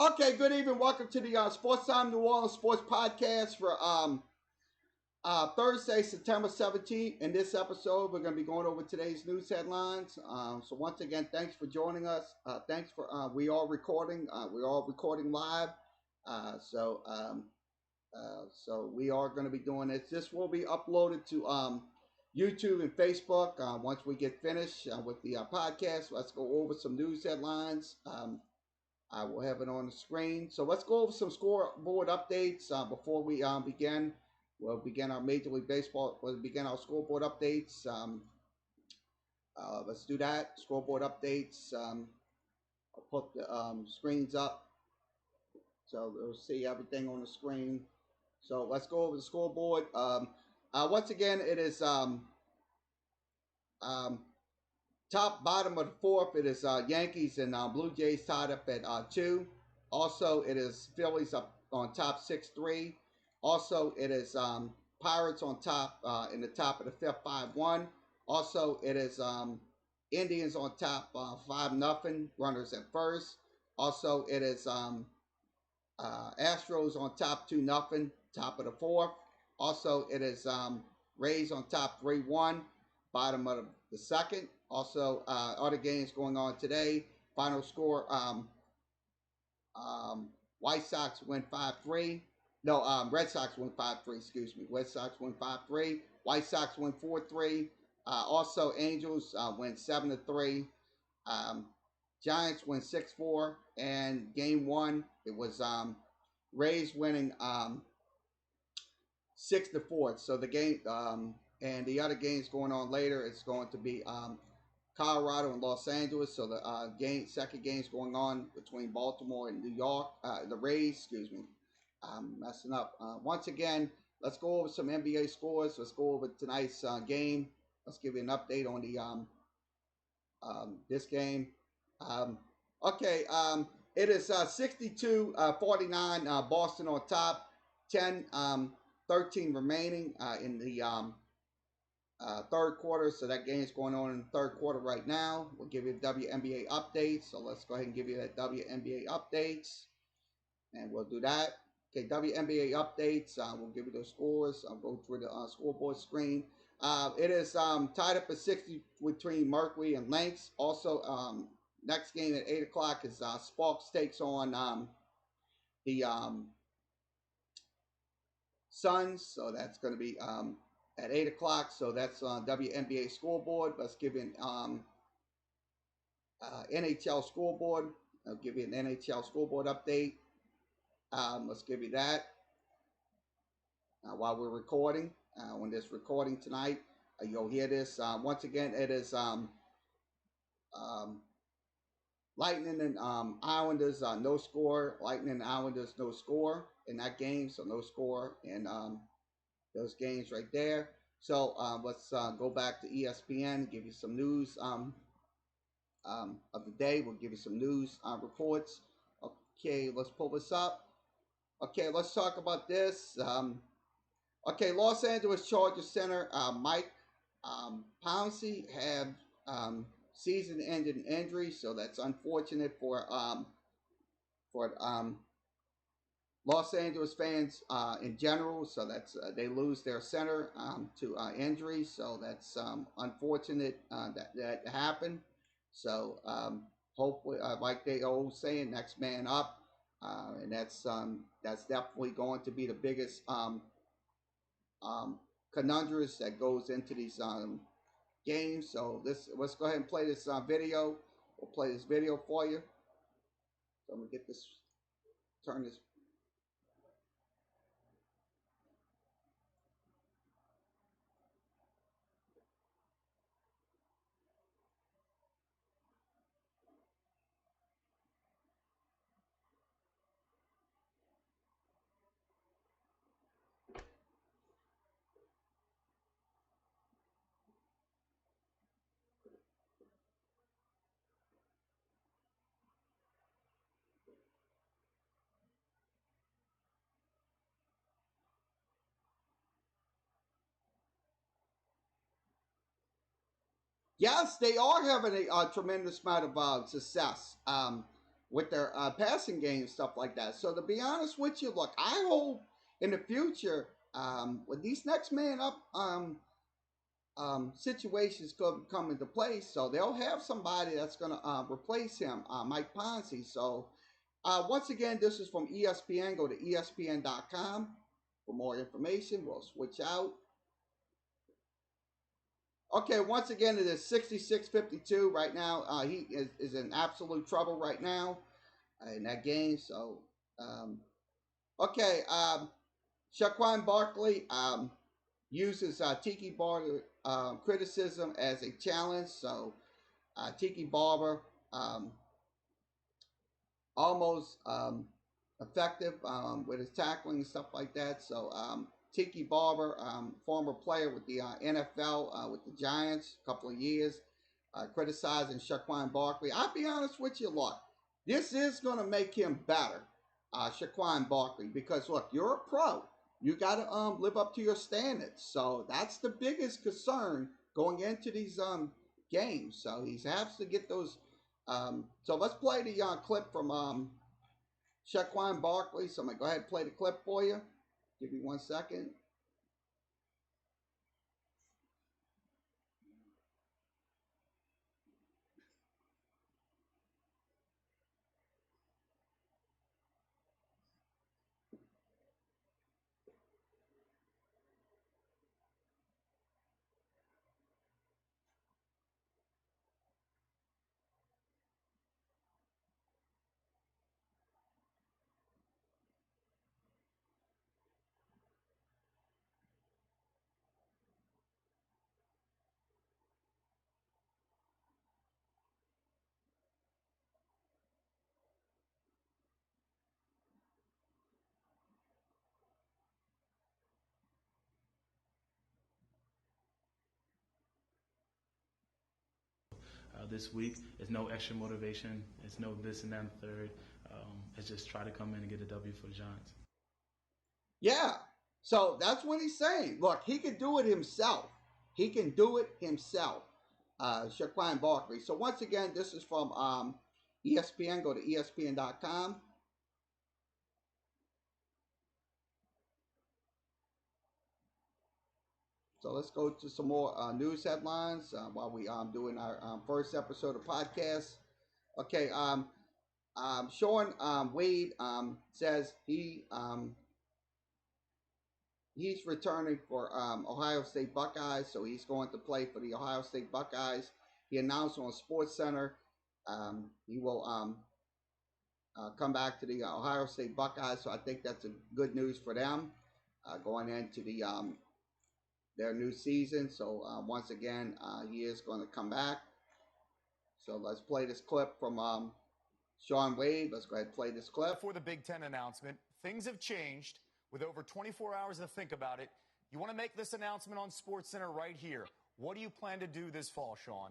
Okay, good evening. Welcome to the Sports Time New Orleans Sports Podcast for Thursday, September 17th. In this episode, we're going to be going over today's news headlines. So once again, thanks for joining us. Thanks for we are recording. We are recording live. So we are going to be doing this. This will be uploaded to YouTube and Facebook once we get finished with the podcast. Let's go over some news headlines. I will have it on the screen. So let's go over some scoreboard updates before we begin. We'll begin our Major League Baseball. We'll begin our scoreboard updates. Let's do that. Scoreboard updates. I'll put the screens up so they'll see everything on the screen. So let's go over the scoreboard. Once again, it is um, top bottom of the fourth. It is Yankees and Blue Jays tied up at 2. Also, it is Phillies up on top 6-3. Also, it is Pirates on top in the top of the fifth 5-1. Also, it is Indians on top 5-0. Runners at first. Also, it is Astros on top 2-0. Top of the fourth. Also, it is Rays on top 3-1. Bottom of the second. Also, other games going on today. Final score: White Sox win 5-3. No, Red Sox win 5-3. Excuse me. Red Sox win 5-3. White Sox win 4-3. Also, Angels win 7-3. Um, Giants win 6-4. And game one, it was Rays winning 6-4. So the game and the other games going on later, it's going to be Colorado and Los Angeles. So the second game's going on between Baltimore and New York. The Rays, excuse me, I'm messing up. Once again, let's go over some NBA scores. Let's go over tonight's game. Let's give you an update on the this game. Um, okay, it is 62-49. Boston on top. 10-13 remaining in the third quarter. So that game is going on in the third quarter right now. We'll give you the WNBA updates. So let's go ahead and give you that WNBA updates. And we'll do that. Okay, WNBA updates. We'll give you the scores. I'll go through the scoreboard screen. It is tied up at 60 between Mercury and Lynx. Also, next game at 8 o'clock is Sparks takes on the Suns. So that's going to be at 8 o'clock. So that's on WNBA scoreboard. Let's give you an NHL scoreboard. I'll give you an NHL scoreboard update. Let's give you that while we're recording. On this recording tonight, you'll hear this. Once again, it is Lightning and Islanders no score. Lightning and Islanders no score in that game, so no score in those games right there. So let's go back to ESPN, give you some news of the day. We'll give you some news reports. Okay, let's pull this up. Okay, let's talk about this. Okay, Los Angeles Chargers center Mike Pouncey had season-ending injury, so that's unfortunate for Los Angeles fans in general. So that's they lose their center to injury, so that's unfortunate that happened. So hopefully, like they always saying, next man up, and that's definitely going to be the biggest conundrums that goes into these games. So let's go ahead and play this video. We'll play this video for you. So I'm gonna get this, turn this. Yes, they are having a tremendous amount of success. with their passing game, stuff like that. So to be honest with you, look, I hope in the future, when these next man up situations come into place, so they'll have somebody that's going to replace him, Mike Ponzi. So once again, this is from ESPN. Go to ESPN.com for more information. We'll switch out. Okay, once again, it is 66-52 right now. He is in absolute trouble right now in that game. So, okay, Saquon Barkley uses Tiki Barber criticism as a challenge. So, Tiki Barber almost effective with his tackling and stuff like that. So, Tiki Barber, former player with the NFL with the Giants, a couple of years, criticizing Saquon Barkley. I'll be honest with you, look, this is going to make him better, Saquon Barkley, because look, you're a pro. You got to live up to your standards. So that's the biggest concern going into these games. So he has to get those. So let's play the clip from Saquon Barkley. So I'm going to go ahead and play the clip for you. Give me 1 second. This week. It's no extra motivation. It's no this and that and third. It's just try to come in and get a W for the Giants. Yeah. So that's what he's saying. Look, he can do it himself. He can do it himself. Saquon Barkley. So once again, this is from ESPN. Go to ESPN.com. So let's go to some more news headlines while we doing our first episode of podcast. Okay, Sean Wade says he's returning for Ohio State Buckeyes, so he's going to play for the Ohio State Buckeyes. He announced on Sports Center he will come back to the Ohio State Buckeyes, so I think that's a good news for them going into the their new season. So once again, he is going to come back. So let's play this clip from Sean Wade. Let's go ahead and play this clip. Before the Big Ten announcement, things have changed. With over 24 hours to think about it, you want to make this announcement on SportsCenter right here. What do you plan to do this fall, Sean?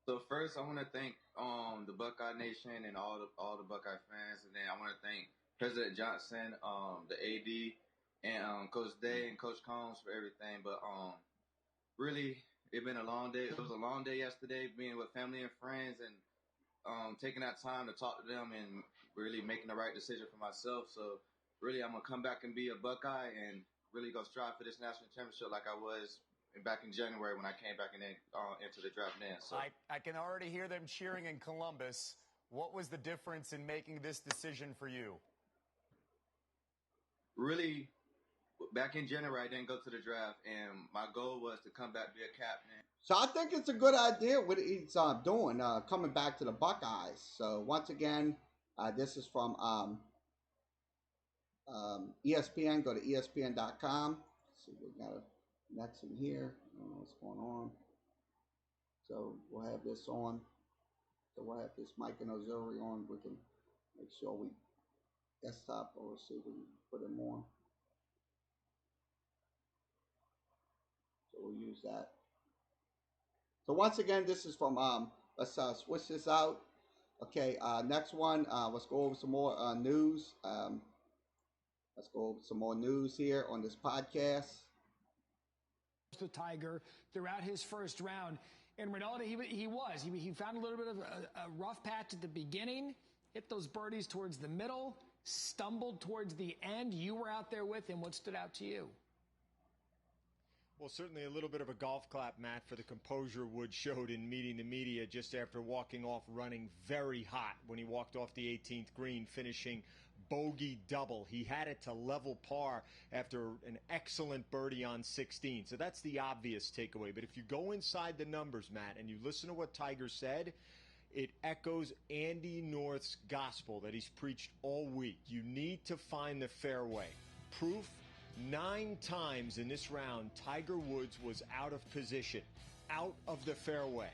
So first, I want to thank the Buckeye Nation and all the Buckeye fans, and then I want to thank President Johnson, the AD, and Coach Day and Coach Combs for everything. But really, it's been a long day. It was a long day yesterday, being with family and friends, and taking that time to talk to them and really making the right decision for myself. So really, I'm gonna come back and be a Buckeye and really go strive for this national championship like I was back in January when I came back into the draft then. So I can already hear them cheering in Columbus. What was the difference in making this decision for you? Really, back in January, I didn't go to the draft, and my goal was to come back, be a captain. So I think it's a good idea what he's doing, coming back to the Buckeyes. So once again, this is from ESPN. Go to ESPN.com. See, we got a connection here. I don't know what's going on. So we'll have this on. So we'll have this Mike and Auxiliary on. We can make sure we desktop or see if we can put them on. So we'll use that. So once again, this is from let's switch this out. Okay, next one. Let's go over some more news. Let's go over some more news here on this podcast. The Tiger throughout his first round. in Ronaldo, he found a little bit of a rough patch at the beginning, hit those birdies towards the middle, stumbled towards the end. You were out there with him. What stood out to you? Well, certainly a little bit of a golf clap, Matt, for the composure Wood showed in meeting the media just after walking off running very hot when he walked off the 18th green, finishing bogey double. He had it to level par after an excellent birdie on 16. So that's the obvious takeaway. But if you go inside the numbers, Matt, and you listen to what Tiger said, it echoes Andy North's gospel that he's preached all week. You need to find the fairway. Proof: 9 times in this round, Tiger Woods was out of position, out of the fairway.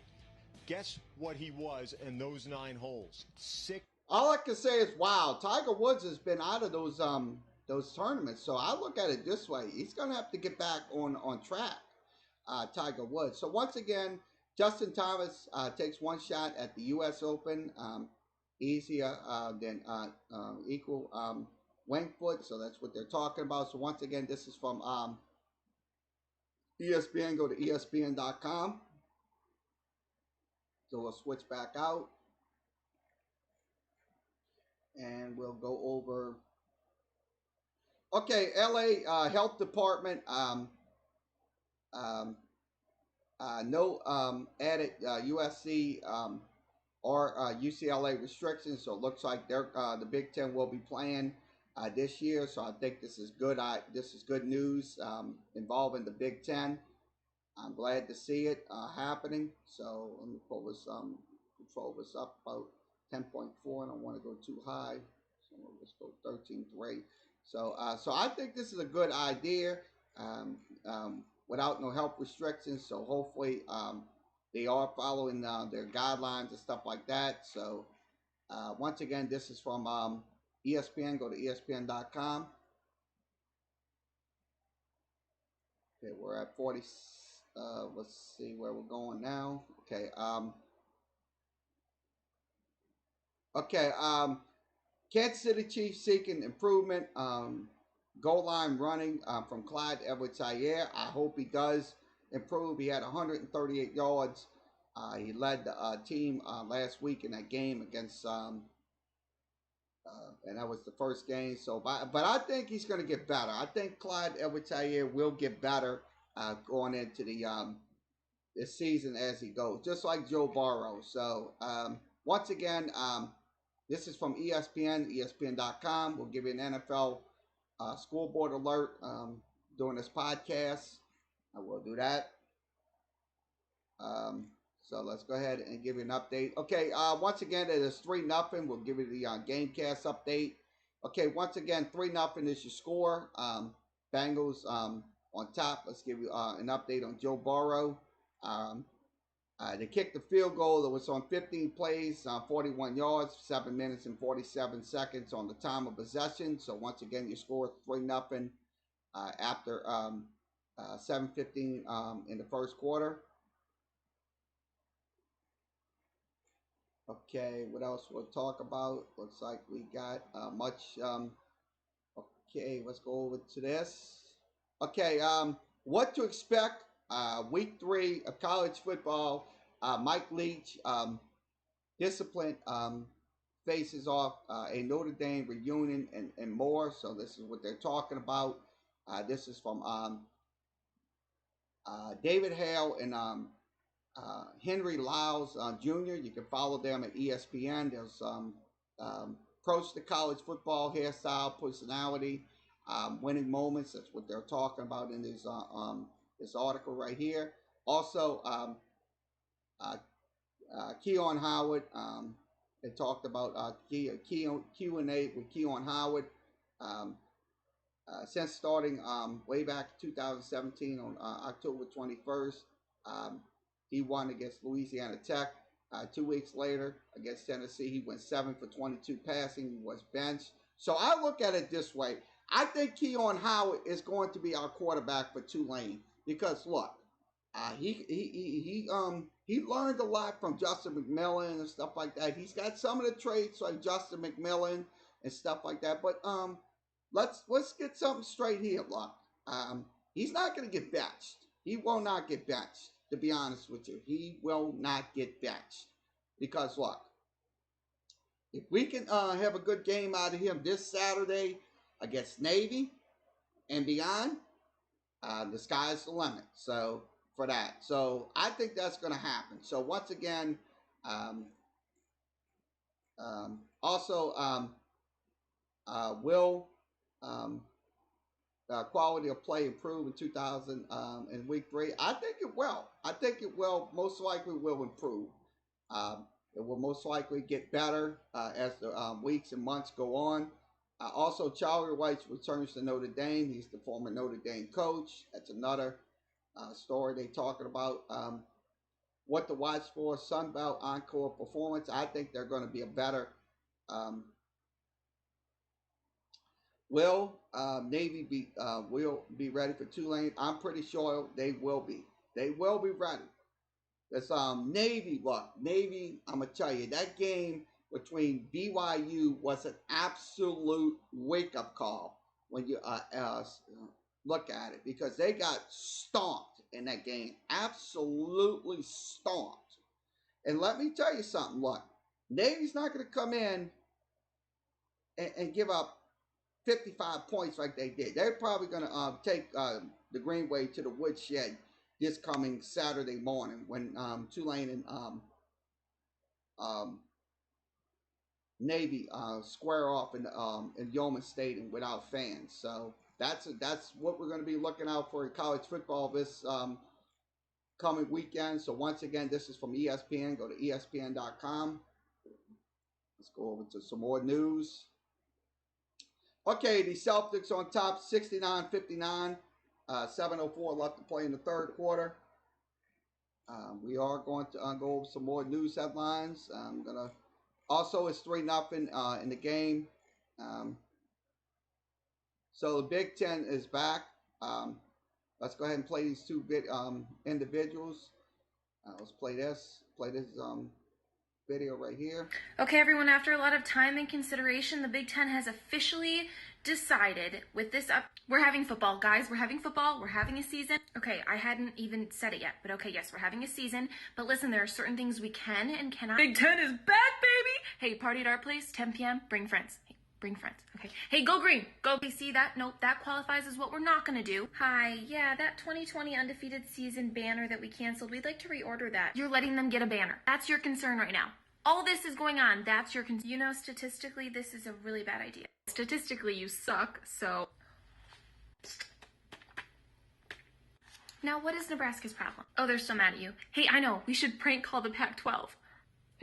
Guess what he was in those 9 holes? 6. All I can say is, wow, Tiger Woods has been out of those tournaments. So I look at it this way: he's going to have to get back on track, Tiger Woods. So once again, Justin Thomas takes one shot at the U.S. Open, easier than equal Winged Foot. So that's what they're talking about. So once again, this is from ESPN. Go to ESPN.com. So we'll switch back out. And we'll go over. Okay, LA Health Department. No added USC or UCLA restrictions. So it looks like the Big Ten will be playing this year. So I think this is good. This is good news involving the Big Ten. I'm glad to see it happening. So let me pull this control this up about 10.4. I don't want to go too high, so let's go 13.3. So I think this is a good idea without no health restrictions. So hopefully they are following their guidelines and stuff like that. So once again, this is from ESPN. Go to ESPN.com. Okay, we're at 40. Let's see where we're going now. Okay. Kansas City Chiefs seeking improvement. Goal line running from Clyde Edwards-Helaire. I hope he does improve. He had 138 yards. He led the team last week in that game against, and that was the first game. So, but I think he's going to get better. I think Clyde Edwards-Helaire will get better going into this season as he goes, just like Joe Burrow. So, once again, this is from ESPN, ESPN.com. We'll give you an NFL scoreboard alert during this podcast. I will do that. So let's go ahead and give you an update. Okay, once again, it is 3-0. We'll give you the GameCast update. Okay, once again, 3-0 is your score. Bengals on top. Let's give you an update on Joe Burrow. They kicked the field goal that was on 15 plays, 41 yards, 7 minutes and 47 seconds on the time of possession. So once again, you scored 3-0 after 7:15 in the first quarter. Okay, what else we'll talk about? Looks like we got much. Okay, let's go over to this. Okay, what to expect week 3 of college football. Mike Leach, discipline, faces off a Notre Dame reunion and more. So this is what they're talking about. This is from David Hale and Henry Lyles Jr. You can follow them at ESPN. There's approach to college football, hairstyle, personality, winning moments. That's what they're talking about in this article right here. Also, Keon Howard. They talked about Q&A with Keon Howard. Since starting way back in 2017 on October 21st, he won against Louisiana Tech. 2 weeks later against Tennessee, he went 7 for 22 passing. He was benched. So I look at it this way. I think Keon Howard is going to be our quarterback for Tulane because look, he learned a lot from Justin McMillan and stuff like that. He's got some of the traits like Justin McMillan and stuff like that. But let's get something straight here, look. He's not going to get benched. He will not get benched. to be honest with you. He will not get benched. Because look, if we can have a good game out of him this Saturday against Navy and beyond, the sky's the limit. So for that, so I think that's going to happen. So once again, also will quality of play improve in 2000 in week 3? I think it will. I think it will. Most likely will improve. It will most likely get better as the weeks and months go on. Also, Charlie White returns to Notre Dame. He's the former Notre Dame coach. That's another story they're talking about. What to watch for, Sun Belt Encore performance. I think they're going to be a better. Will Navy will be ready for Tulane? I'm pretty sure they will be. They will be ready. That's Navy. Look, Navy. I'm gonna tell you that game between BYU was an absolute wake-up call when you look at it, because they got stomped in that game, absolutely stomped. And let me tell you something. Look, Navy's not going to come in and give up 55 points like they did. They're probably going to take the Greenway to the woodshed this coming Saturday morning when Tulane and Navy square off in Yeoman Stadium without fans. So that's what we're going to be looking out for in college football this coming weekend. So once again, this is from ESPN. Go to ESPN.com. Let's go over to some more news. Okay, the Celtics on top, 69-59. 7:04 left to play in the third quarter. We are going to go over some more news headlines. I'm going to also, it's 3-0 in the game. So the Big Ten is back. Let's go ahead and play these two individuals. Let's play this. Video right here. Okay, everyone, after a lot of time and consideration, the Big Ten has officially decided with this up. We're having football, guys. We're having football. We're having a season. Okay, I hadn't even said it yet, but okay, yes, we're having a season. But listen, there are certain things we can and cannot. Big Ten is back, baby! Hey, party at our place, 10 p.m., bring friends. Hey, bring friends, okay? Hey, go green! Go. Okay, see that? Nope, that qualifies as what we're not gonna do. Hi, yeah, that 2020 undefeated season banner that we canceled, we'd like to reorder that. You're letting them get a banner. That's your concern right now. All this is going on. That's your concern. You know, statistically, this is a really bad idea. Statistically, you suck, so... Now, what is Nebraska's problem? Oh, they're still mad at you. Hey, I know. We should prank call the Pac-12.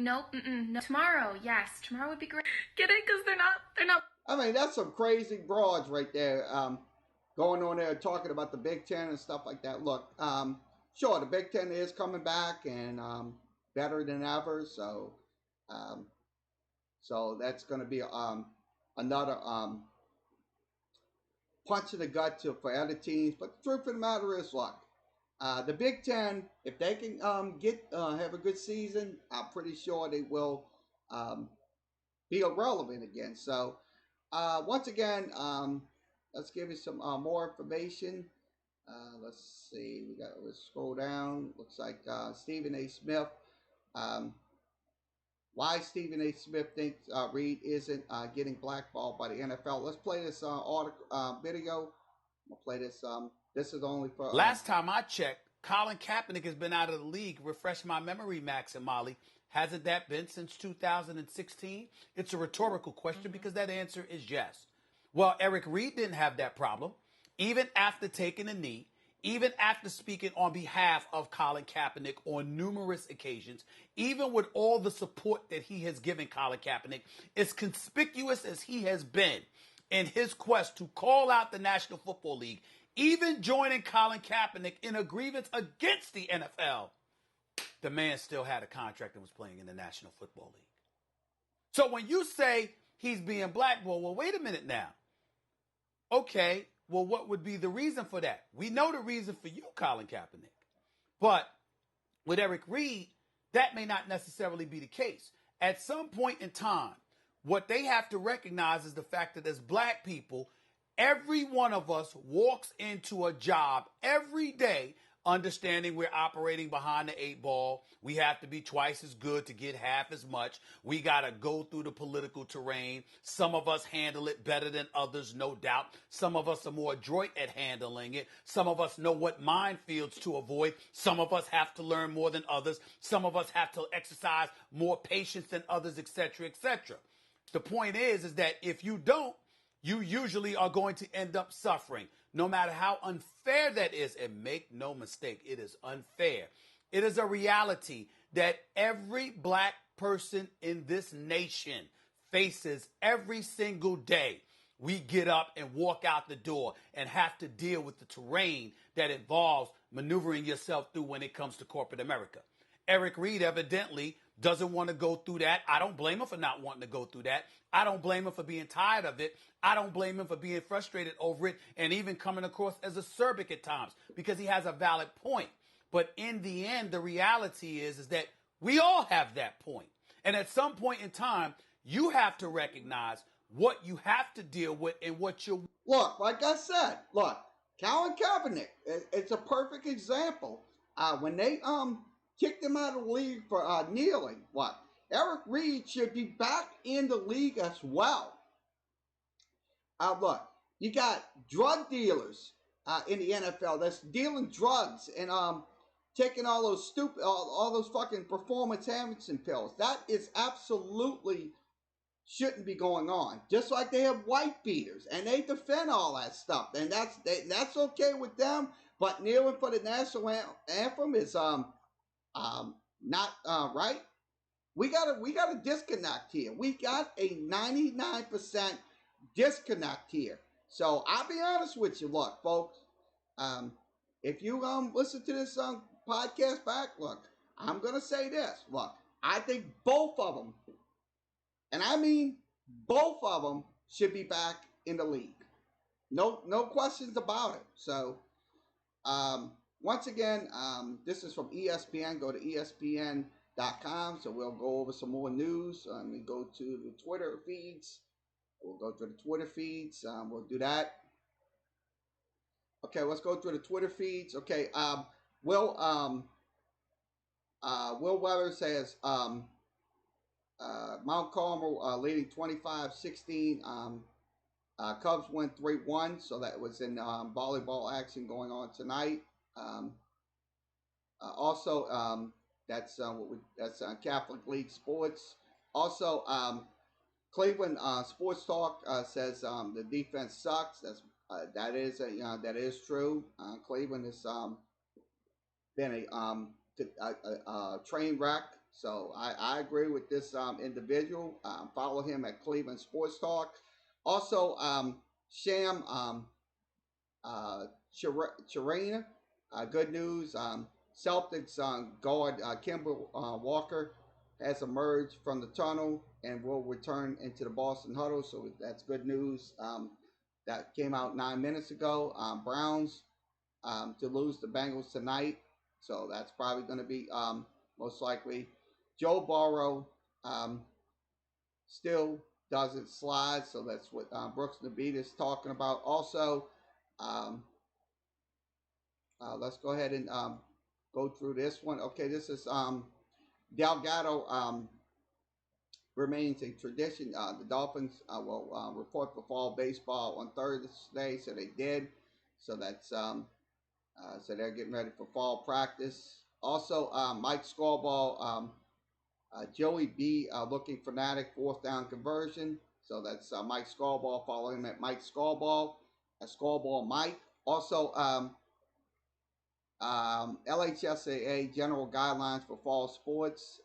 No, no. Tomorrow, yes. Tomorrow would be great. Get it? Because they're not... I mean, that's some crazy broads right there. Going on there talking about the Big Ten and stuff like that. Look, sure, the Big Ten is coming back and better than ever. So that's going to be another punch in the gut for other teams. But the truth of the matter is, look, the Big Ten, if they can have a good season, I'm pretty sure they will be irrelevant again. So once again, let's give you some more information. Let's see. Let's scroll down. Looks like Stephen A. Smith. Why Stephen A. Smith thinks Reed isn't getting blackballed by the NFL. Let's play this video. I'll play this. This is only for... Last time I checked, Colin Kaepernick has been out of the league. Refresh my memory, Max and Molly. Hasn't that been since 2016? It's a rhetorical question because that answer is yes. Well, Eric Reed didn't have that problem. Even after taking a knee, even after speaking on behalf of Colin Kaepernick on numerous occasions, even with all the support that he has given Colin Kaepernick, as conspicuous as he has been in his quest to call out the National Football League, even joining Colin Kaepernick in a grievance against the NFL, the man still had a contract and was playing in the National Football League. So when you say he's being blackballed, well, wait a minute now. Okay, well, what would be the reason for that? We know the reason for you, Colin Kaepernick. But with Eric Reed, that may not necessarily be the case. At some point in time, what they have to recognize is the fact that as black people, every one of us walks into a job every day Understanding we're operating behind the 8 ball. We have to be twice as good to get half as much. We got to go through the political terrain. Some of us handle it better than others, no doubt. Some of us are more adroit at handling it. Some of us know what minefields to avoid. Some of us have to learn more than others. Some of us have to exercise more patience than others, etc., etc. The point is that if you don't, you usually are going to end up suffering, no matter how unfair that is. And make no mistake, it is unfair. It is a reality that every black person in this nation faces every single day. We get up and walk out the door and have to deal with the terrain that involves maneuvering yourself through when it comes to corporate America. Eric Reed evidently doesn't want to go through that. I don't blame him for not wanting to go through that. I don't blame him for being tired of it. I don't blame him for being frustrated over it and even coming across as acerbic at times, because he has a valid point. But in the end, the reality is that we all have that point. And at some point in time, you have to recognize what you have to deal with and what you're... Look, like I said, Colin Kaepernick, it's a perfect example. When they kicked him out of the league for kneeling, Eric Reed should be back in the league as well. Look, you got drug dealers in the NFL that's dealing drugs and taking all those all those fucking performance-enhancing pills. That is absolutely shouldn't be going on. Just like they have white beaters and they defend all that stuff, and that's okay with them. But kneeling for the national anthem is not right. We got a disconnect here. We got a 99% disconnect here. So I'll be honest with you. Look, folks, if you listen to this podcast back, look, I'm gonna say this. Look, I think both of them, and I mean both of them, should be back in the league. No questions about it. So once again, this is from ESPN. Go to ESPN.com. So we'll go over some more news. We go to the Twitter feeds. We'll go through the Twitter feeds. We'll do that. Okay, let's go through the Twitter feeds. Okay, Will Weather says Mount Carmel leading 25-16. Cubs win 3-1, so that was in volleyball action going on tonight. Also, that's Catholic League Sports. Also, Cleveland Sports Talk says the defense sucks. That is true. Cleveland has been a train wreck. So I agree with this individual. Follow him at Cleveland Sports Talk. Also, Sham Charania, good news. Celtics guard Kemba Walker has emerged from the tunnel and will return into the Boston huddle. So that's good news. That came out 9 minutes ago. Browns to lose the Bengals tonight. So that's probably going to be most likely. Joe Burrow still doesn't slide. So that's what Brooks Nabeed is talking about. Also, let's go ahead and go through this one. Okay, this is Delgado remains a tradition. The Dolphins will report for fall baseball on Thursday, so they did. So that's so they're getting ready for fall practice. Also, Mike Scarball, Joey B looking fanatic 4th down conversion. So that's Mike Scarball. Follow him at Mike Scarball, Scarball Mike. Also, LHSAA general guidelines for fall sports.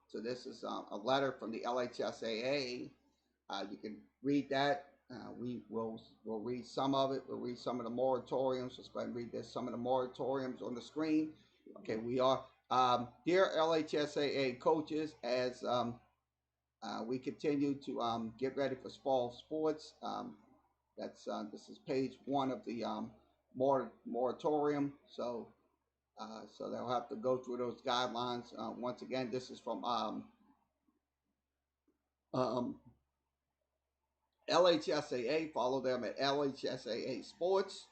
So this is a letter from the LHSAA. You can read that. We'll read some of it. We'll read some of the moratoriums. Let's go ahead and read this. Some of the moratoriums on the screen. Okay, we are. Dear LHSAA coaches, as we continue to get ready for fall sports, this is page 1 of the moratorium. So they'll have to go through those guidelines. Once again, this is from LHSAA. Follow them at LHSAA Sports.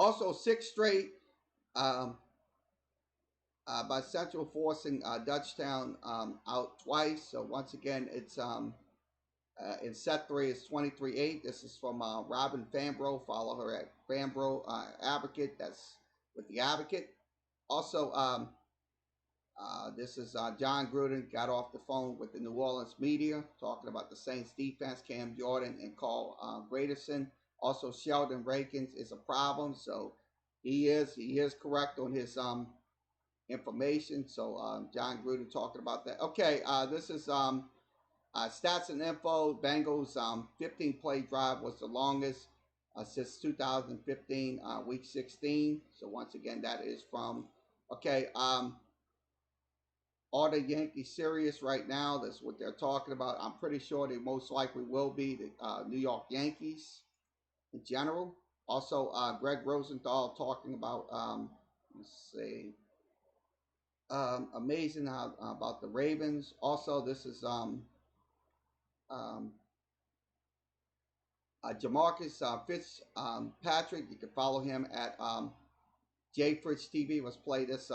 Also, 6 straight um, by Central forcing Dutchtown out twice. So once again, it's in set 3 it's 23-8. This is from Robin Fambro. Follow her at Fambro Advocate. That's with the Advocate. Also, this is John Gruden got off the phone with the New Orleans media talking about the Saints defense, Cam Jordan and Carl Graterson. Also, Sheldon Rankins is a problem. So he is correct on his information. So John Gruden talking about that. Okay, this is stats and info. Bengals 15-play drive was the longest since 2015, week 16. So once again, that is from, okay, are the Yankees serious right now? That's what they're talking about. I'm pretty sure they most likely will be the New York Yankees in general. Also, Greg Rosenthal talking about, let's see, amazing how, about the Ravens. Also, this is Jamarcus Fitzpatrick. You can follow him at Jay Fritz TV. Let's play this.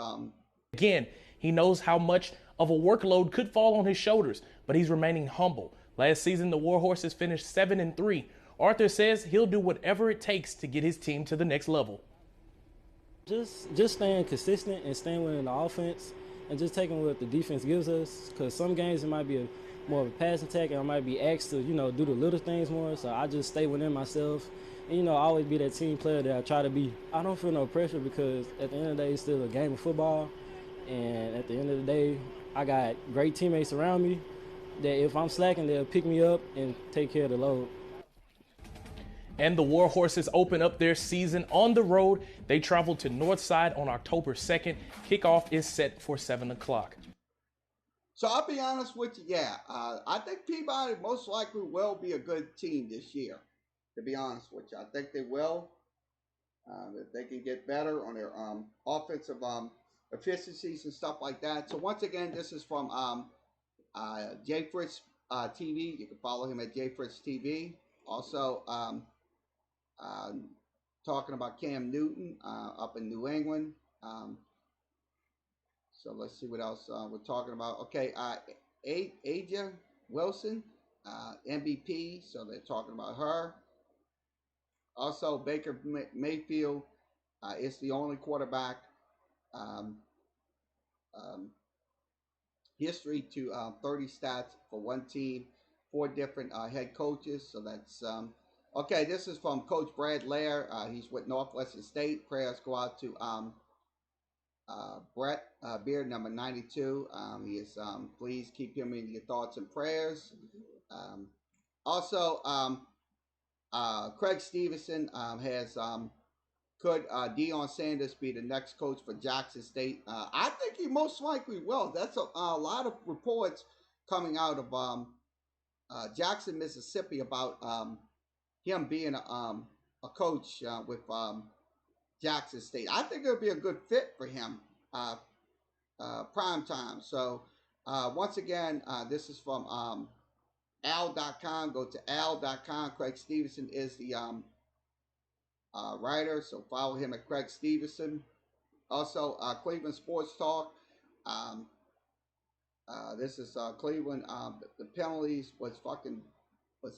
Again, he knows how much of a workload could fall on his shoulders, but he's remaining humble. Last season, the Warhorses finished 7-3. Arthur says he'll do whatever it takes to get his team to the next level. Just staying consistent and staying within the offense and just taking what the defense gives us, because some games it might be more of a pass attack and I might be asked to, do the little things more. So I just stay within myself and, always be that team player that I try to be. I don't feel no pressure because at the end of the day, it's still a game of football. And at the end of the day, I got great teammates around me that if I'm slacking, they'll pick me up and take care of the load. And the Warhorses open up their season on the road. They travel to Northside on October 2nd. Kickoff is set for 7 o'clock. So I'll be honest with you, yeah. I think Peabody most likely will be a good team this year, to be honest with you. I think they will. If they can get better on their offensive efficiencies and stuff like that. So once again, this is from Jay Fritz TV. You can follow him at Jay Fritz TV. Also, talking about Cam Newton up in New England. So let's see what else we're talking about. Okay, Aja Wilson, MVP. So they're talking about her. Also, Baker Mayfield is the only quarterback history to 30 stats for one team, 4 different head coaches. So that's okay. This is from Coach Brad Lair. He's with Northwestern State. Prayers go out to Brett Beard, number 92. He is please keep him in your thoughts and prayers. Also, Craig Stevenson has could Deion Sanders be the next coach for Jackson State? I think he most likely will. That's a lot of reports coming out of Jackson, Mississippi about him being a coach with Jackson State. I think it'll be a good fit for him prime time. So once again, this is from al.com. Go to al.com. Craig Stevenson is the writer, so follow him at Craig Stevenson. Also, Cleveland Sports Talk. This is Cleveland. The penalties was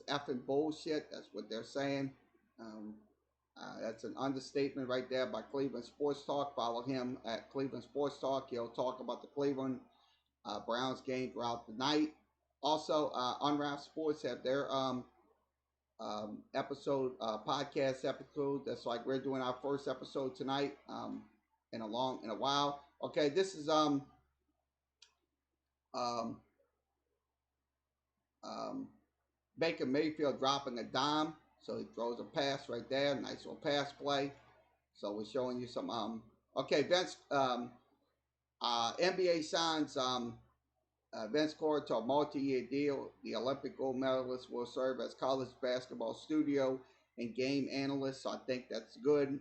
effing bullshit. That's what they're saying. That's an understatement right there by Cleveland Sports Talk. Follow him at Cleveland Sports Talk. He'll talk about the Cleveland Browns game throughout the night. Also, Unwrapped Sports have their podcast episode. That's like we're doing our first episode tonight in a while. Okay, this is Baker Mayfield dropping a dime. So he throws a pass right there. Nice little pass play. So we're showing you some okay, Vince NBA signs Vince Carter to a multi-year deal. The Olympic gold medalist will serve as college basketball studio and game analyst. So I think that's good.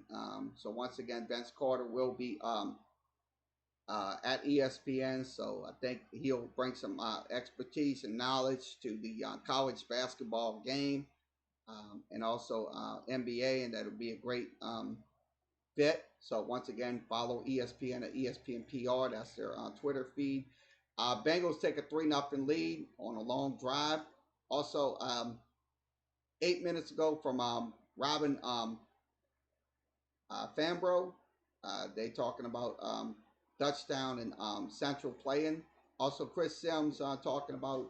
So once again, Vince Carter will be at ESPN. So I think he'll bring some expertise and knowledge to the college basketball game and also NBA, and that'll be a great fit. So once again, follow ESPN at ESPN PR. That's their Twitter feed. Bengals take a 3-0 lead on a long drive. Also, 8 minutes ago from Robin Fambro, they talking about touchdown and Central playing. Also, Chris Sims talking about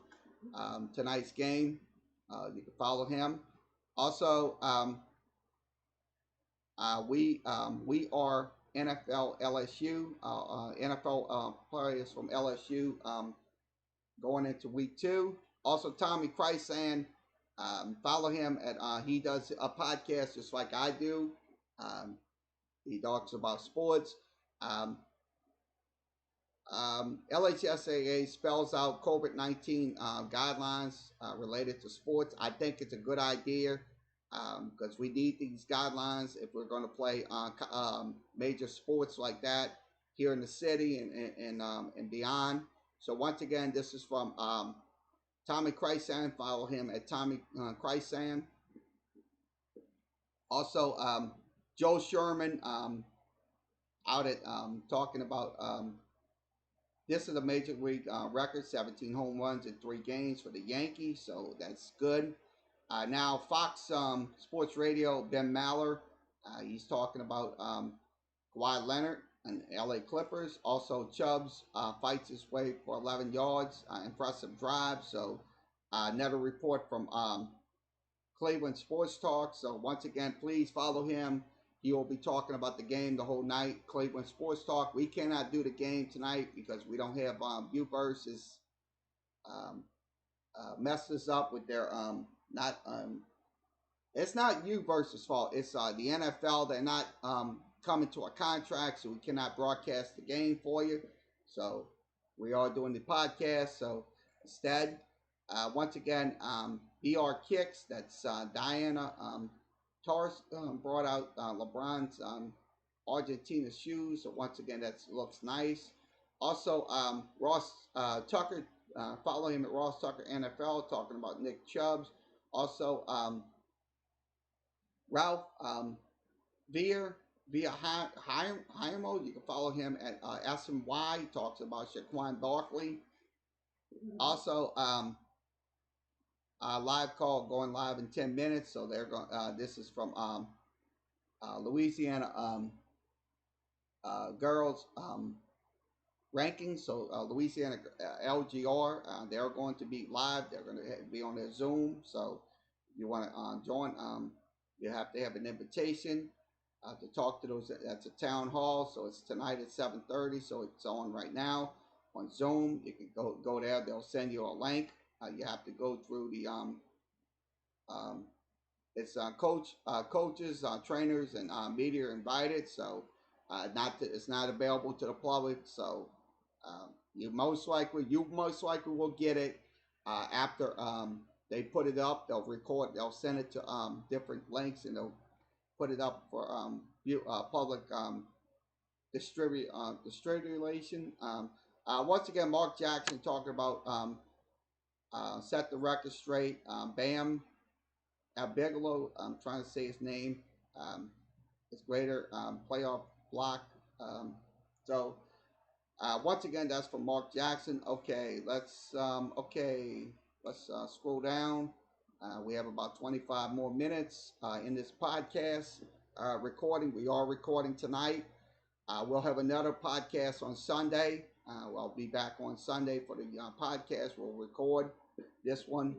tonight's game. You can follow him. Also, we are NFL LSU. NFL players from LSU going into week 2. Also, Tommy Krysan, follow him at he does a podcast just like I do. He talks about sports. LHSAA spells out COVID-19 guidelines related to sports. I think it's a good idea because we need these guidelines if we're going to play major sports like that here in the city and beyond. So once again, this is from Tommy Krysan. Follow him at Tommy Krysan. Also, Joe Sherman out at talking about this is a major league record, 17 home runs in 3 games for the Yankees, so that's good. Now, Fox Sports Radio, Ben Maller, he's talking about Kawhi Leonard and LA Clippers. Also, Chubbs fights his way for 11 yards, impressive drive. So, another report from Cleveland Sports Talk. So, once again, please follow him. He will be talking about the game the whole night. Cleveland Sports Talk. We cannot do the game tonight because we don't have UVerse messed us up with their it's not UVerse's fault. It's the NFL. They're not coming to a contract, so we cannot broadcast the game for you. So we are doing the podcast. So instead, once again, BR Kicks. That's Diana Torres brought out LeBron's Argentina shoes. So once again, that looks nice. Also, Ross Tucker, follow him at Ross Tucker NFL, talking about Nick Chubbs. Also, Ralph via Hymo, you can follow him at SMY. He talks about Shaquan Barkley. Also, live call going live in 10 minutes. So they're going. This is from Louisiana girls rankings. So Louisiana LGR, they're going to be live. They're going to be on their Zoom. So if you want to join, you have to have an invitation to talk to those. That's a town hall. So it's tonight at 7:30. So it's on right now on Zoom. You can go there. They'll send you a link. You have to go through the it's coaches, trainers, and media invited. So it's not available to the public. So you most likely will get it after they put it up. They'll record. They'll send it to different links, and they'll put it up for public distribution. Once again, Mark Jackson talking about set the record straight. Bam Bigelow, I'm trying to say his name. His greater playoff block. So once again, that's from Mark Jackson. Okay, let's scroll down. We have about 25 more minutes in this podcast recording. We are recording tonight. We'll have another podcast on Sunday. I'll be back on Sunday for the podcast. We'll record this one.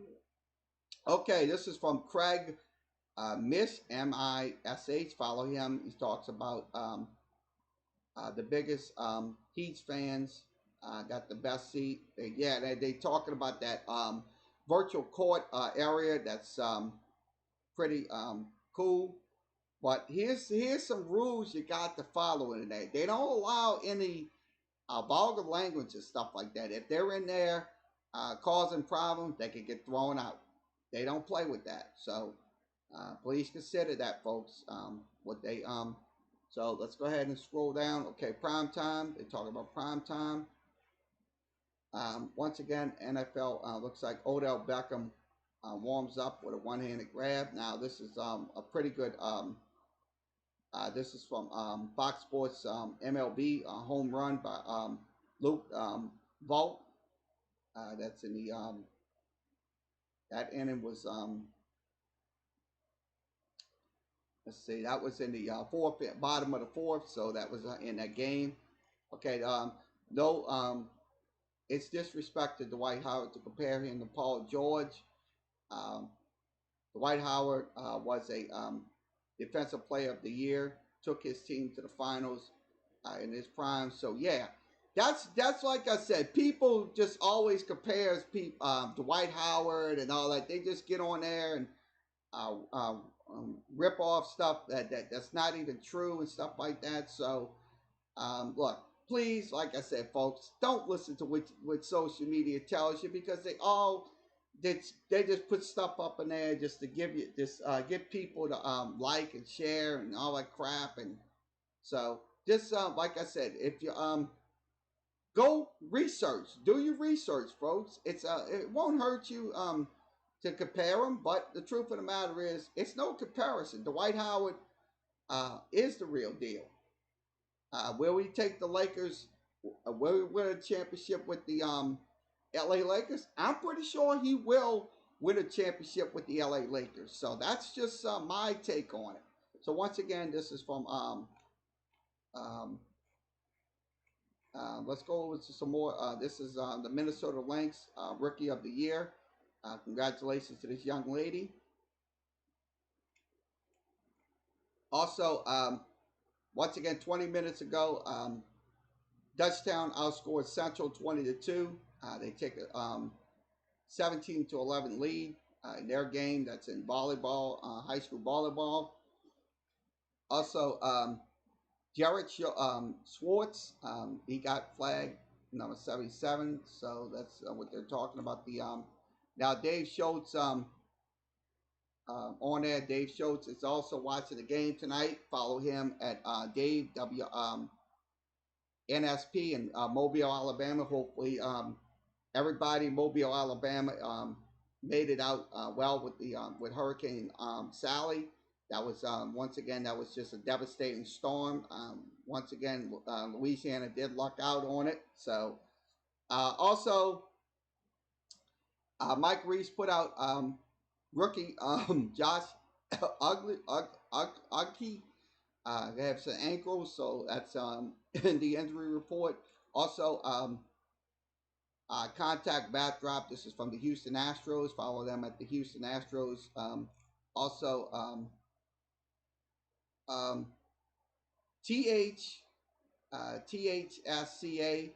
Okay, this is from Craig Mish, M-I-S-H. Follow him. He talks about the biggest Heat fans got the best seat. They talking about that virtual court area. That's pretty cool. But here's some rules you got to follow in there. They don't allow any vulgar language and stuff like that. If they're in there causing problems, they can get thrown out. They don't play with that. So please consider that, folks. So let's go ahead and scroll down. Okay, prime time. They talk about prime time. Once again, NFL looks like Odell Beckham warms up with a one-handed grab. Now this is a pretty good This is from Fox Sports MLB home run by Luke Vogt. That's in the that inning was let's see, that was in the fourth, bottom of the fourth, so that was in that game. Okay, no, it's disrespect to Dwight Howard to compare him to Paul George. Dwight Howard was a Defensive Player of the Year, took his team to the finals in his prime. So yeah, that's like I said, people just always compares Dwight Howard and all that. They just get on there and rip off stuff that's not even true and stuff like that. So look, please, like I said, folks, don't listen to what social media tells you, because they just put stuff up in there just to give you this get people to like and share and all that crap. And so just like I said, if you go research, do your research, folks. It won't hurt you to compare them, but the truth of the matter is, it's no comparison. Dwight Howard is the real deal. Will we take the Lakers? Will we win a championship with the LA Lakers? I'm pretty sure he will win a championship with the LA Lakers. So that's just my take on it. So once again, this is from let's go over to some more. This is the Minnesota Lynx Rookie of the Year. Congratulations to this young lady. Also, once again, 20 minutes ago, Dutchtown outscored Central 20-2. They take a 17-11 lead in their game. That's in volleyball, high school volleyball. Also, Jared Schwartz, he got flagged number 77. So that's what they're talking about. Now Dave Schultz on there. Dave Schultz is also watching the game tonight. Follow him at Dave NSP in Mobile, Alabama. Hopefully, everybody in Mobile, Alabama, made it out well with Hurricane Sally. That was once again, that was just a devastating storm. Once again, Louisiana did luck out on it. So also, Mike Reese put out rookie Josh Ugly. They have some ankles, so that's in the injury report. Also, contact backdrop. This is from the Houston Astros. Follow them at the Houston Astros. Also, THSCA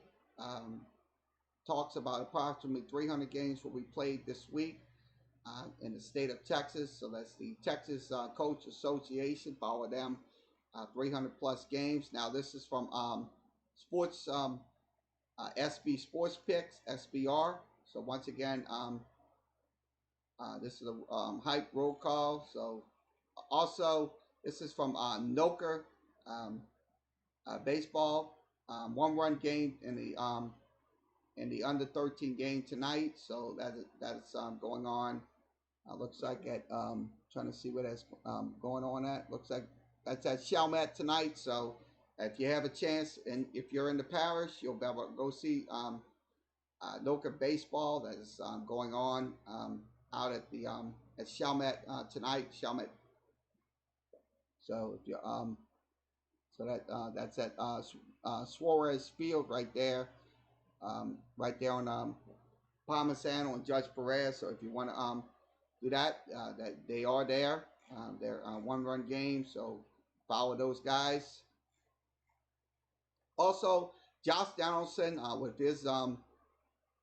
talks about approximately 300 games will be played this week in the state of Texas. So that's the Texas Coach Association. Follow them. 300 plus games. Now this is from Sports SB Sports Picks, SBR. So once again, this is a hype roll call. So also this is from Noker Baseball. 1-run game in the under 13 game tonight. So that's going on. Looks like at trying to see what that's going on at. Looks like that's at Chalmette tonight. So if you have a chance, and if you're in the parish, you'll be able to go see Noker Baseball that is going on out at the at Chalmette tonight. Chalmette. So if you so that's at Suarez Field right there on Parmesano and Judge Perez. So if you want to do that, that they are there. They're 1-run game, so follow those guys. Also, Josh Donaldson with his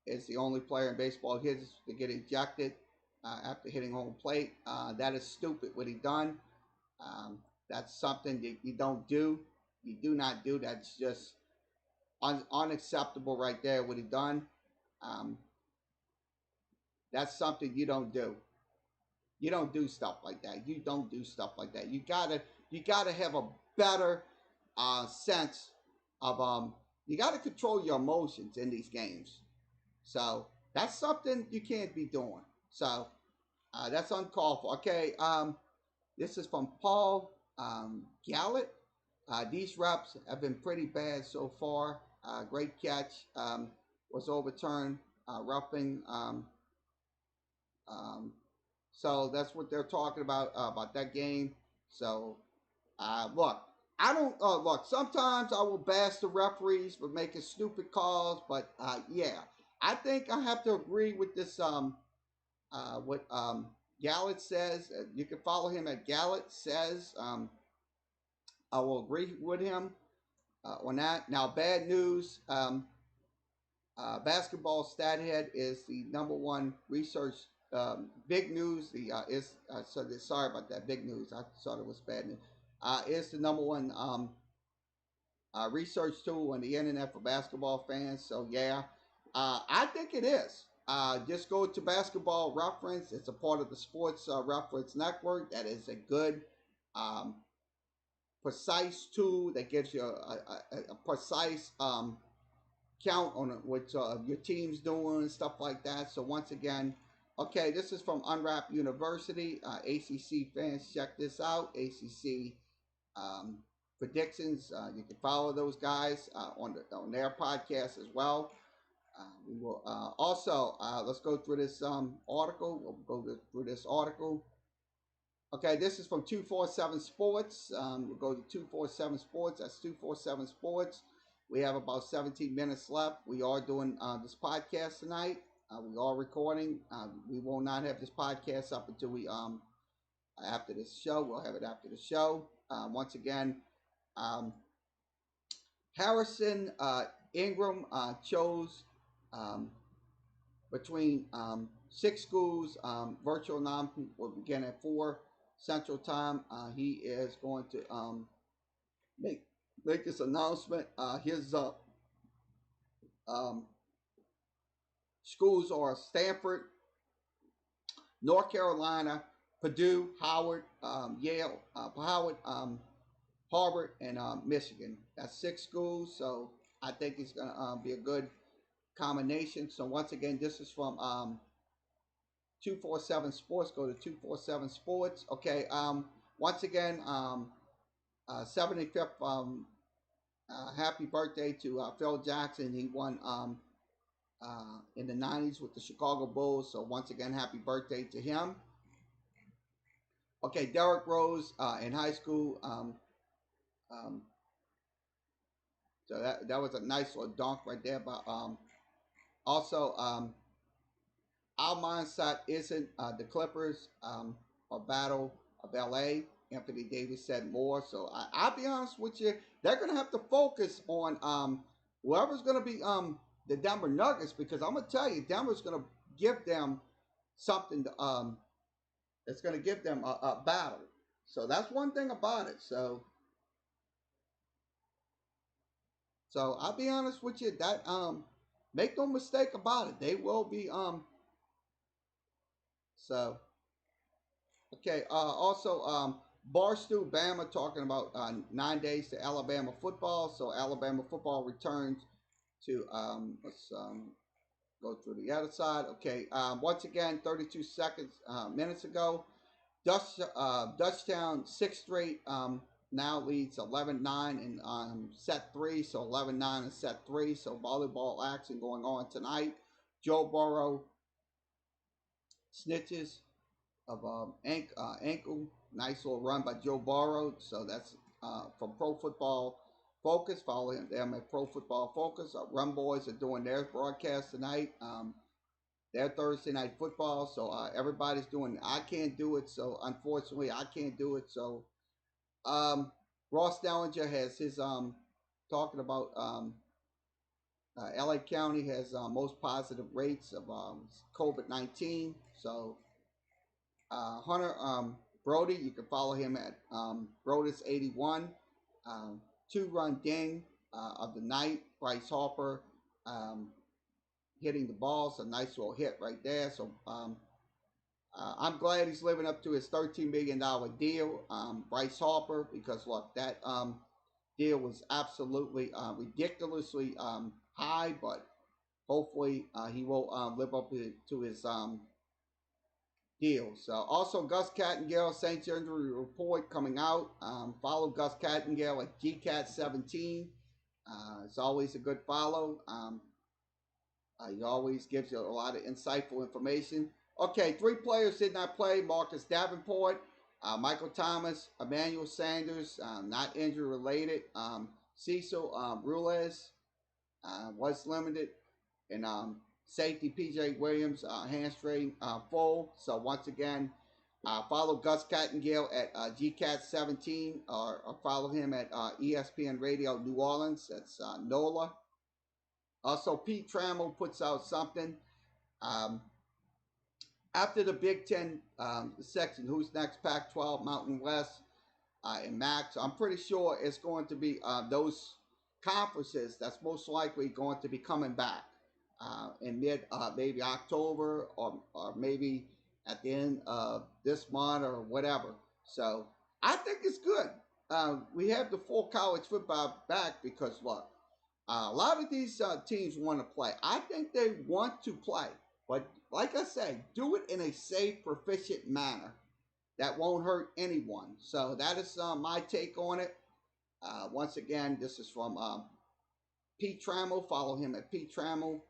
is the only player in baseball to get ejected after hitting home plate. That is stupid what he done. That's something that you don't do. You do not do. That's just unacceptable right there what he done. That's something you don't do. You don't do stuff like that. You don't do stuff like that. You gotta have a better sense of you gotta control your emotions in these games. So that's something you can't be doing. So that's uncalled for. Okay, this is from Paul Gallup. These reps have been pretty bad so far. Great catch was overturned, roughing. So that's what they're talking about that game. So look, I don't look. Sometimes I will bash the referees for making stupid calls, but yeah, I think I have to agree with this. What Gallup says. You can follow him at Gallup Says. I will agree with him on that. Now, bad news. Basketball Stathead is the number one research. Big news. Sorry about that. Big news. I thought it was bad news. Is the number one research tool on the internet for basketball fans. So yeah, I think it is. Just go to Basketball Reference. It's a part of the Sports Reference Network. That is a good, precise tool that gives you a precise count on what your team's doing and stuff like that. So once again, okay, this is from Unwrap University. ACC fans, check this out. ACC predictions. You can follow those guys on their podcast as well. We will also let's go through this article. We'll go through this article. Okay, this is from 247 Sports. We'll go to 247 Sports. That's 247 Sports. We have about 17 minutes left. We are doing this podcast tonight. We are recording. We will not have this podcast up until we after this show. We'll have it after the show. Once again, Harrison Ingram chose between 6 schools. Virtual non will begin at 4 Central Time. He is going to make this announcement. His schools are Stanford, North Carolina, Purdue, Howard, Yale, Harvard, and Michigan. That's 6 schools, so I think it's going to be a good combination. So once again, this is from 247 Sports. Go to 247 Sports. Okay. Once again, 75th happy birthday to Phil Jackson. He won in the 90s with the Chicago Bulls. So once again, happy birthday to him. Okay, Derrick Rose in high school. So that was a nice little dunk right there. But also, our mindset isn't the Clippers or Battle of LA. Anthony Davis said more. So I'll be honest with you, they're going to have to focus on whoever's going to be the Denver Nuggets, because I'm going to tell you, Denver's going to give them something to, it's going to give them a battle. So that's one thing about it. So I'll be honest with you, that make no mistake about it, they will be so okay. Also Barstool Bama talking about 9 days to Alabama football. So Alabama football returns to let's go through the other side. Okay, once again, 32 minutes ago, Dutchtown 6th straight now leads 11-9 in set 3. So 11-9 in set 3. So volleyball action going on tonight. Joe Burrow snitches of ankle. Nice little run by Joe Burrow. So that's from Pro Football Focus. Follow them at Pro Football Focus. Run Boys are doing their broadcast tonight. Their Thursday night football. So everybody's doing. I can't do it. So unfortunately, I can't do it. So Ross Dellinger has his talking about LA County has most positive rates of COVID-19. So Hunter Brody, you can follow him at Brodus81. 2-run ding of the night. Bryce Harper hitting the ball. So nice little hit right there. So I'm glad he's living up to his $13 million deal, Bryce Harper, because look, that deal was absolutely ridiculously high, but hopefully he will live up to his deal. So also Gus Kattengale, Saints injury report coming out. Follow Gus Kattengale at GCat17. It's always a good follow. He always gives you a lot of insightful information. Okay, 3 players did not play. Marcus Davenport, Michael Thomas, Emmanuel Sanders, not injury related. Cecil Ruiz was limited. And safety PJ Williams, hamstring full. So once again, follow Gus Kattengale at GCat17 or follow him at ESPN Radio New Orleans. That's NOLA. Also, Pete Trammell puts out something. After the Big Ten section, who's next? Pac-12, Mountain West, and MAC. So I'm pretty sure it's going to be those conferences that's most likely going to be coming back in maybe October or maybe at the end of this month or whatever. So I think it's good. We have the full college football back because look, a lot of these teams want to play. I think they want to play, but like I say, do it in a safe, proficient manner that won't hurt anyone. So that is my take on it. Once again, this is from Pete Trammell. Follow him at Pete Trammell.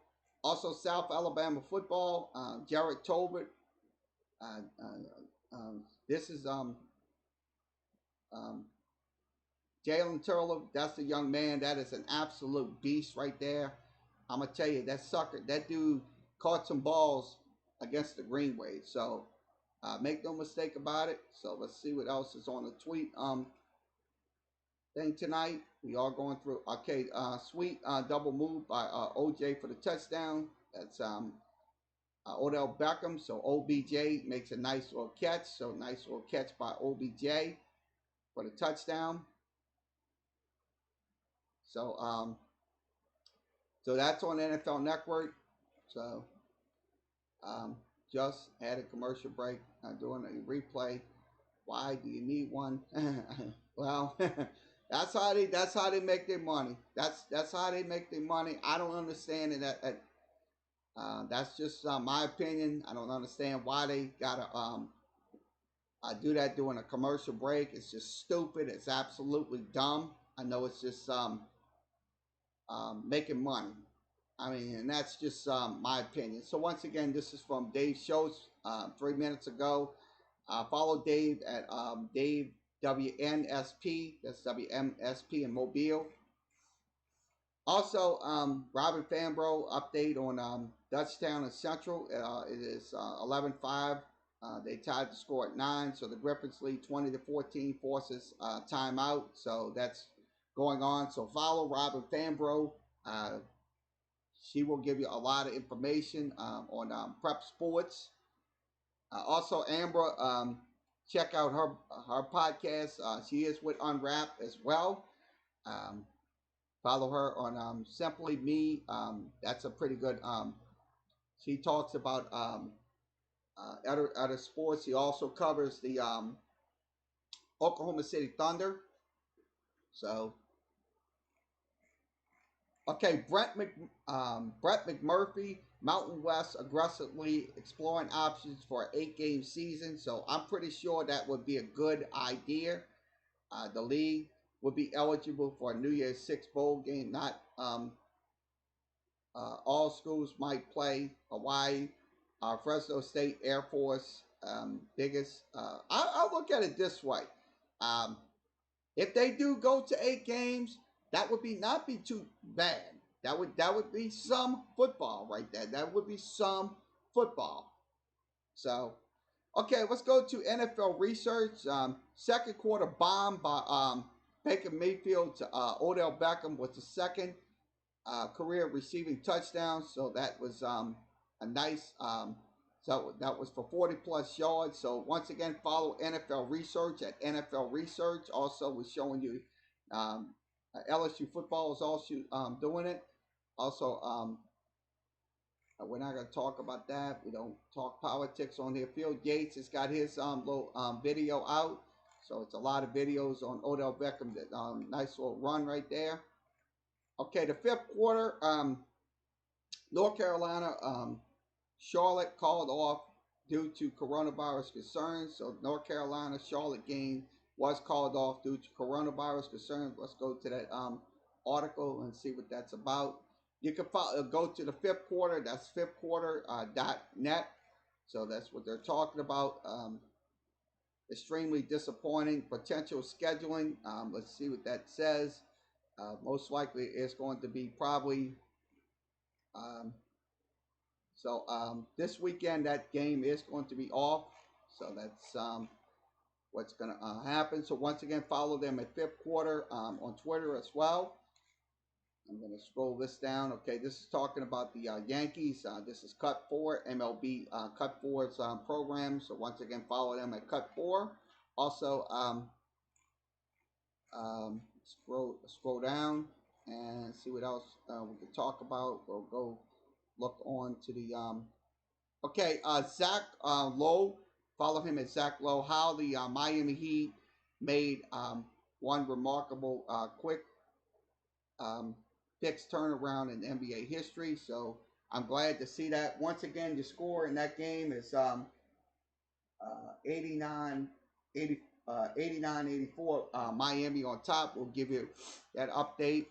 Also, South Alabama football, Jared Tolbert. This is Jalen Turley. That's the young man. That is an absolute beast right there. I'm going to tell you, that dude caught some balls against the Green Wave. So make no mistake about it. So let's see what else is on the tweet thing tonight. We are going through. Okay, sweet double move by OJ for the touchdown. That's Odell Beckham. So OBJ makes a nice little catch. So nice little catch by OBJ for the touchdown. So so that's on NFL Network. So just had a commercial break. Doing a replay. Why do you need one? Well, that's how they make their money. That's how they make their money. I don't understand it. That's just my opinion. I don't understand why they gotta do that during a commercial break. It's just stupid. It's absolutely dumb. I know it's just making money. I mean, and that's just my opinion. So once again, this is from Dave Schultz 3 minutes ago. Follow Dave at Dave WNSP. That's WMSP in Mobile. Also, Robin Fambro update on Dutchtown and Central. It is 11-5. They tied the score at 9. So the Griffins lead 20-14, forces timeout. So that's going on. So follow Robin Fambro. She will give you a lot of information on prep sports. Also, Ambra, check out her podcast. She is with Unwrapped as well. Follow her on Simply Me. That's a pretty good. She talks about other sports. She also covers the Oklahoma City Thunder. So, okay, Brett McMurphy, Mountain West aggressively exploring options for an 8-game season. So I'm pretty sure that would be a good idea. The league would be eligible for a New Year's Six bowl game. Not all schools might play. Hawaii, Fresno State, Air Force, biggest. I'll look at it this way. If they do go to 8 games, that would not be too bad. That would be some football right there. That would be some football. So, okay, let's go to NFL research. Second quarter bomb by Baker Mayfield to Odell Beckham was the second career receiving touchdown. So that was a nice. So that was for 40+ yards. So once again, follow NFL research at NFL research. Also, we're showing you LSU football is also doing it. Also, we're not going to talk about that. We don't talk politics on here. Phil Yates has got his little video out. So it's a lot of videos on Odell Beckham. That nice little run right there. Okay, the fifth quarter, North Carolina, Charlotte called off due to coronavirus concerns. So North Carolina Charlotte game was called off due to coronavirus concerns. Let's go to that article and see what that's about. You can go to the fifth quarter. That's fifthquarter.net. So that's what they're talking about. Extremely disappointing potential scheduling. Let's see what that says. Most likely it's going to be probably this weekend that game is going to be off. So that's what's going to happen. So once again, follow them at Fifth Quarter on Twitter as well. I'm going to scroll this down. Okay, this is talking about the Yankees. This is Cut 4, MLB Cut 4's program. So once again, follow them at Cut 4. Also, scroll down and see what else we can talk about. We'll go look on to the Zach Lowe. Follow him at Zach Lowe. How the Miami Heat made one remarkable quick fix turnaround in NBA history. So I'm glad to see that. Once again, the score in that game is 89-84. Miami on top. We'll give you that update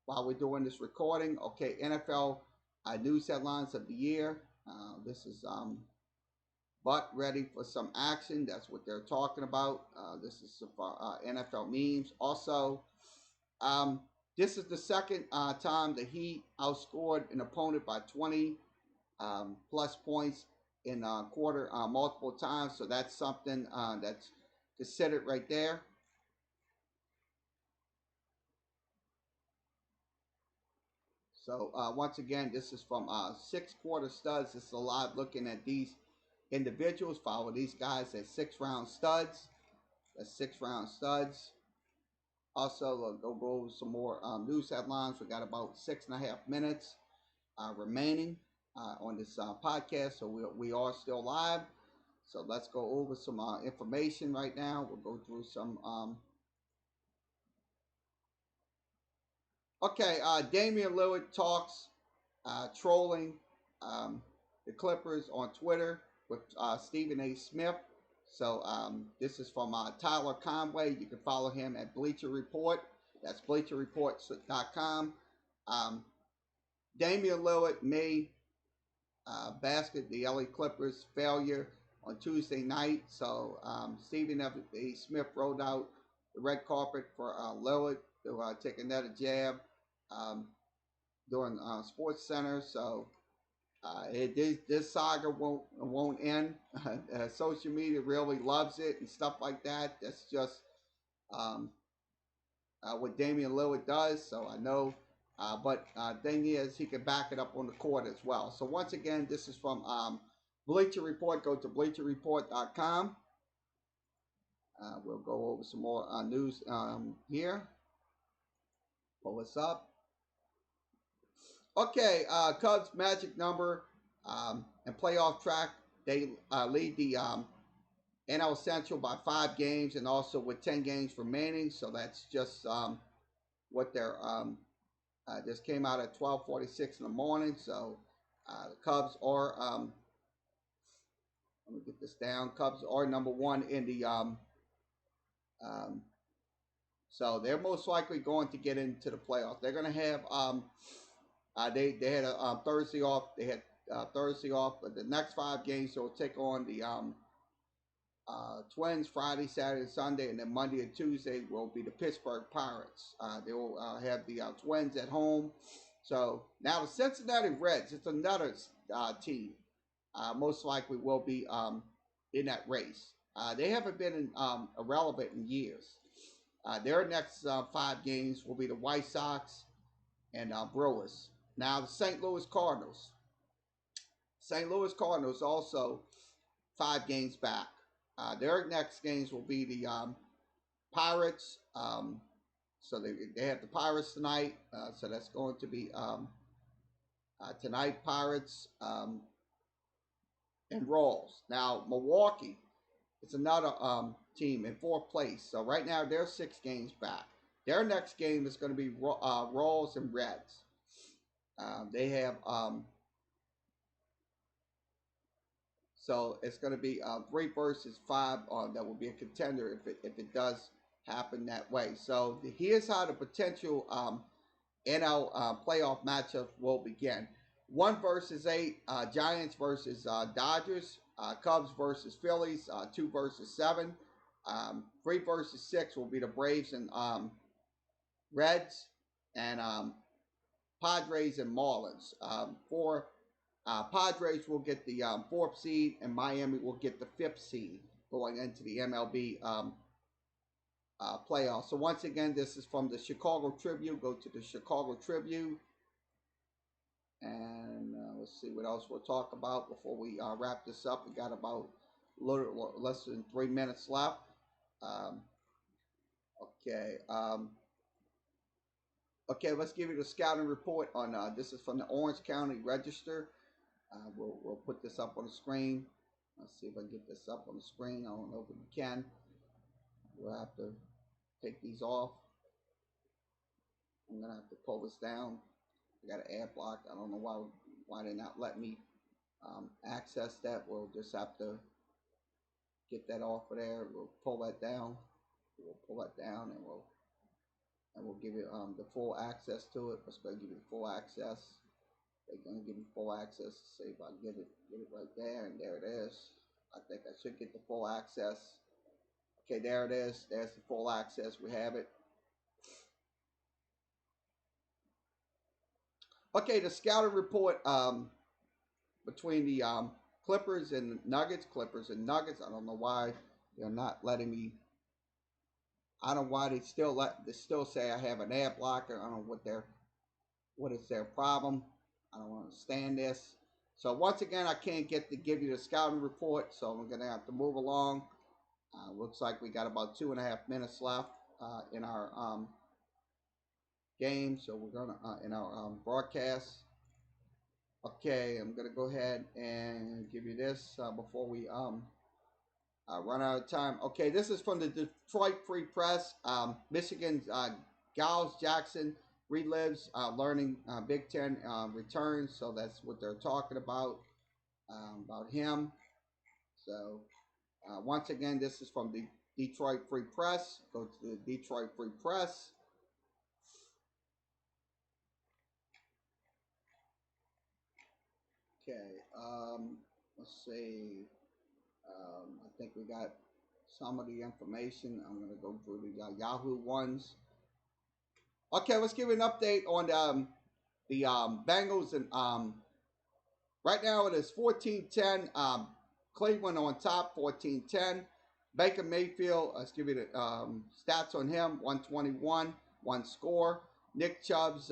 while we're doing this recording. Okay, NFL news headlines of the year. This is Butt ready for some action. That's what they're talking about. This is NFL memes. Also, this is the second time the Heat outscored an opponent by 20 plus points in a quarter multiple times. So that's something that's considered right there. So once again, this is from 6 quarter studs. This is a lot looking at these individuals. Follow these guys as 6-round studs. That's 6-round studs. Also, go over some more news headlines. We got about 6.5 minutes remaining on this podcast, so we are still live. So let's go over some information right now. We'll go through some. Damian Lillard talks trolling the Clippers on Twitter with Stephen A. Smith. So this is from Tyler Conway. You can follow him at Bleacher Report. That's BleacherReport.com. Damian Lillard may basket the LA Clippers' failure on Tuesday night. So Stephen A. Smith rolled out the red carpet for Lillard to take another jab during Sports Center. So this saga won't end. Social media really loves it and stuff like that. That's just what Damian Lillard does. So I know, but thing is, he can back it up on the court as well. So once again, this is from Bleacher Report. Go to BleacherReport.com. We'll go over some more news here. Pull this up. Okay, Cubs magic number and playoff track. They lead the NL Central by 5 games and also with 10 games remaining. So that's just what they're just came out at 12:46 in the morning. So the Cubs are let me get this down. Cubs are number 1 in the so they're most likely going to get into the playoffs. They're going to have they had a Thursday off. They had Thursday off, but the next 5 games they'll take on the Twins Friday, Saturday, Sunday, and then Monday and Tuesday will be the Pittsburgh Pirates. They will have the Twins at home. So now the Cincinnati Reds, it's another team. Most likely will be in that race. They haven't been irrelevant in years. Their next 5 games will be the White Sox and Brewers. Now the St. Louis Cardinals. St. Louis Cardinals also 5 games back. Their next games will be the Pirates. So they have the Pirates tonight. So that's going to be tonight, Pirates and Royals. Now Milwaukee, it's another team in 4th place. So right now they're 6 games back. Their next game is going to be Royals and Reds. They have So it's going to be 3 versus 5 that will be a contender if it does happen that way. So here's how the potential NL playoff matchup will begin. 1 versus 8, Giants versus Dodgers, Cubs versus Phillies, 2 versus 7, 3 versus 6 will be the Braves and Reds, and Padres and Marlins. 4 Padres will get the 4th seed, and Miami will get the 5th seed going into the MLB playoffs. So once again, this is from the Chicago Tribune. Go to the Chicago Tribune, and let's see what else we'll talk about before we wrap this up. We got about a little less than 3 minutes left. Okay, let's give you the scouting report on this is from the Orange County Register. We'll put this up on the screen. Let's see if I can get this up on the screen. I don't know if we can. We'll have to take these off. I'm gonna have to pull this down. I got an ad block. I don't know why they're not letting me access that. We'll just have to get that off of there. We'll pull that down. We'll pull that down, and we'll give you the full access to it. Let's go give you the full access. They're gonna give me full access. See if I can get it right there, and there it is. I think I should get the full access. Okay, there it is. There's the full access. We have it. Okay, the scouting report between the Clippers and Nuggets. Clippers and Nuggets. I don't know why they're not letting me. I don't know why they still say I have an ad blocker. I don't know what is their problem. I don't understand this. So once again, I can't give you the scouting report, so I'm gonna have to move along. Looks like we got about 2.5 minutes left in our game, so we're gonna in our broadcast. Okay, I'm gonna go ahead and give you this before we run out of time. Okay, this is from the Detroit Free Press. Michigan's Giles Jackson relives learning Big Ten returns, so that's what they're talking about him. So once again, this is from the Detroit Free Press. Go to the Detroit Free Press. Okay, let's see. I think we got some of the information. I'm going to go through the Yahoo ones. Okay, let's give you an update on the Bengals. And right now it is 14-10. Cleveland on top, 14-10. Baker Mayfield, let's give you the stats on him. 121, 1 score. Nick Chubb's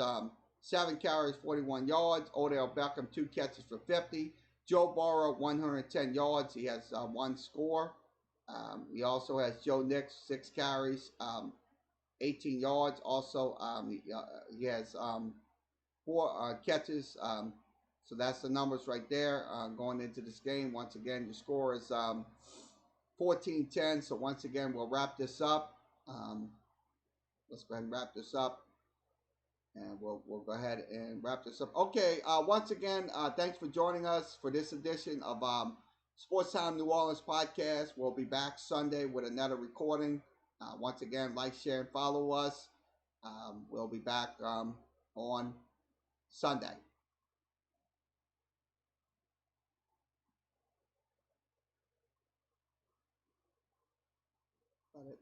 7 carries, 41 yards. Odell Beckham, 2 catches for 50. Joe Burrow, 110 yards. He has 1 score. He also has Joe Nix, 6 carries, 18 yards. Also, he has 4 catches. So that's the numbers right there going into this game. Once again, your score is 14-10. So once again, we'll wrap this up. Let's go ahead and wrap this up. And we'll go ahead and wrap this up. Okay, once again, thanks for joining us for this edition of Sports Time New Orleans podcast. We'll be back Sunday with another recording. Once again, like, share, and follow us. We'll be back on Sunday. Got it.